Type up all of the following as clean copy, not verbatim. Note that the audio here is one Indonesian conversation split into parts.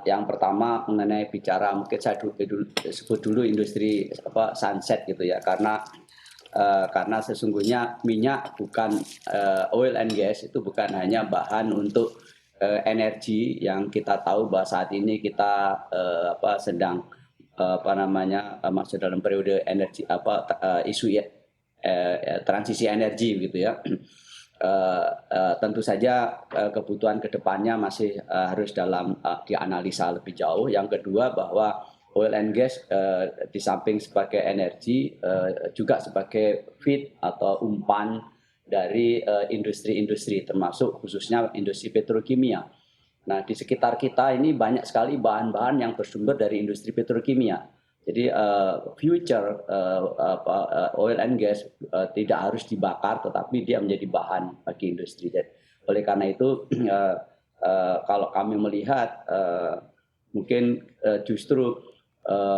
Yang pertama mengenai bicara mungkin saya sebut dulu industri sunset gitu ya, karena sesungguhnya minyak bukan oil and gas itu bukan hanya bahan untuk energi yang kita tahu bahwa saat ini kita sedang masuk dalam periode energi isu transisi energi gitu ya. Tentu saja kebutuhan kedepannya masih harus dianalisa lebih jauh. Yang kedua bahwa oil and gas di samping sebagai energi juga sebagai feed atau umpan dari industri-industri termasuk khususnya industri petrokimia. Nah, di sekitar kita ini banyak sekali bahan-bahan yang bersumber dari industri petrokimia. Jadi future oil and gas tidak harus dibakar, tetapi dia menjadi bahan bagi industri. Jadi, oleh karena itu, kalau kami melihat mungkin justru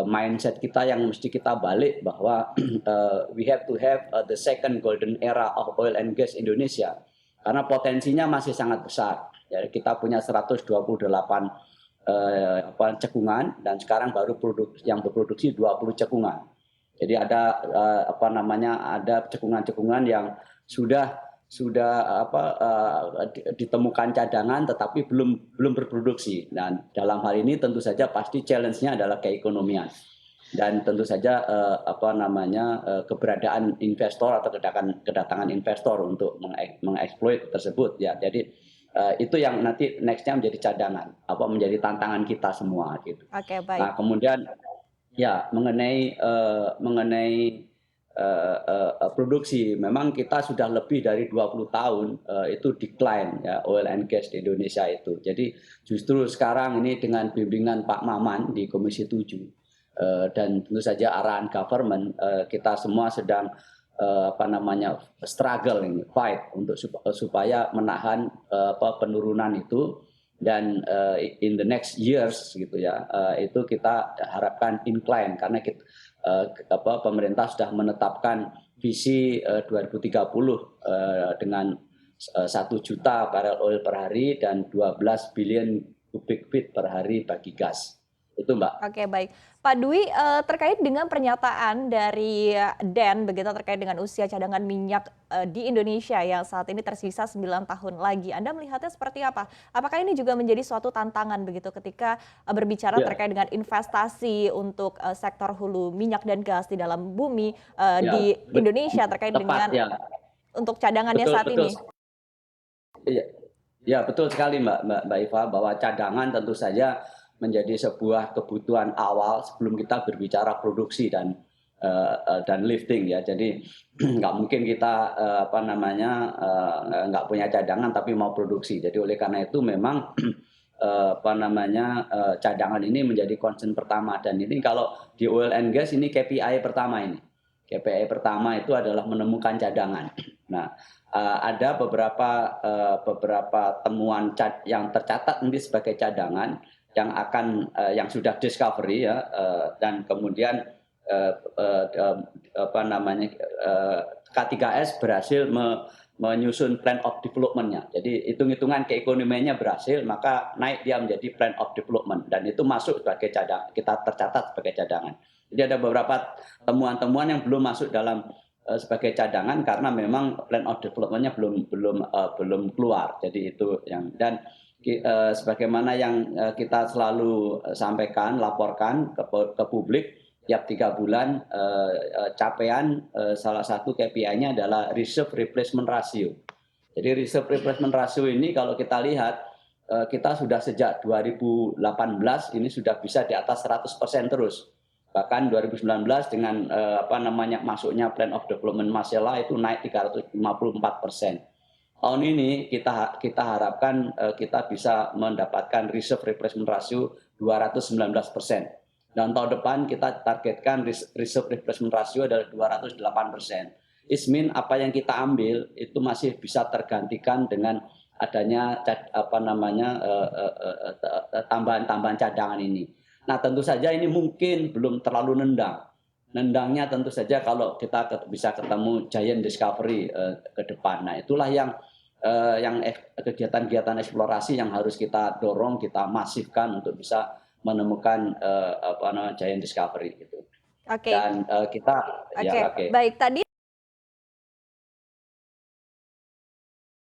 mindset kita yang mesti kita balik bahwa we have to have the second golden era of oil and gas Indonesia, karena potensinya masih sangat besar. Jadi kita punya 128 cekungan dan sekarang baru yang berproduksi 20 cekungan. Jadi ada ada cekungan-cekungan yang sudah ditemukan cadangan tetapi belum berproduksi. Dan dalam hal ini tentu saja pasti challenge-nya adalah keekonomian. Dan tentu saja keberadaan investor atau kedatangan investor untuk mengeksploit tersebut ya. Jadi itu yang nanti nextnya menjadi cadangan, menjadi tantangan kita semua gitu. Oke, baik. Nah kemudian ya mengenai produksi, memang kita sudah lebih dari 20 tahun itu decline ya oil and gas di Indonesia itu. Jadi justru sekarang ini dengan bimbingan Pak Maman di Komisi 7 dan tentu saja arahan government, kita semua sedang struggle ini, fight untuk supaya menahan penurunan itu, dan in the next years gitu ya, itu kita harapkan incline karena pemerintah sudah menetapkan visi 2030 dengan 1 juta barel oil per hari dan 12 billion cubic feet per hari bagi gas. Itu Mbak. Oke, baik. Pak Dwi, terkait dengan pernyataan dari DEN begitu terkait dengan usia cadangan minyak di Indonesia yang saat ini tersisa 9 tahun lagi. Anda melihatnya seperti apa? Apakah ini juga menjadi suatu tantangan begitu ketika berbicara terkait dengan investasi untuk sektor hulu minyak dan gas di dalam bumi di Indonesia terkait dengan untuk cadangannya saat ini? Iya, betul sekali Mbak Iva, bahwa cadangan tentu saja menjadi sebuah kebutuhan awal sebelum kita berbicara produksi dan lifting ya. Jadi nggak mungkin kita nggak punya cadangan tapi mau produksi. Jadi oleh karena itu memang cadangan ini menjadi concern pertama, dan ini kalau di oil and gas ini KPI pertama ini. KPI pertama itu adalah menemukan cadangan. Nah, ada beberapa temuan yang tercatat nanti sebagai cadangan yang sudah discovery ya, dan kemudian K3S berhasil menyusun plan of development-nya. Jadi hitung-hitungan keekonomiannya berhasil, maka naik dia menjadi plan of development, dan itu masuk sebagai cadangan, kita tercatat sebagai cadangan. Jadi ada beberapa temuan-temuan yang belum masuk dalam sebagai cadangan karena memang plan of development-nya belum keluar. Jadi itu yang, dan sebagaimana yang kita selalu sampaikan, laporkan ke publik tiap 3 bulan, capaian salah satu KPI-nya adalah reserve replacement ratio. Jadi reserve replacement ratio ini kalau kita lihat, kita sudah sejak 2018 ini sudah bisa di atas 100% terus. Bahkan 2019 dengan masuknya plan of development Masela itu naik 354%. Tahun ini kita harapkan kita bisa mendapatkan reserve replacement ratio 219%. Dan tahun depan kita targetkan reserve replacement ratio adalah 208%. It means apa yang kita ambil itu masih bisa tergantikan dengan adanya tambahan-tambahan cadangan ini. Nah, tentu saja ini mungkin belum terlalu nendang. Nendangnya tentu saja kalau kita bisa ketemu giant discovery ke depan. Nah, itulah yang kegiatan-kegiatan eksplorasi yang harus kita dorong, kita masifkan untuk bisa menemukan giant discovery gitu. Oke, Dan kita ya oke. oke. Baik, tadi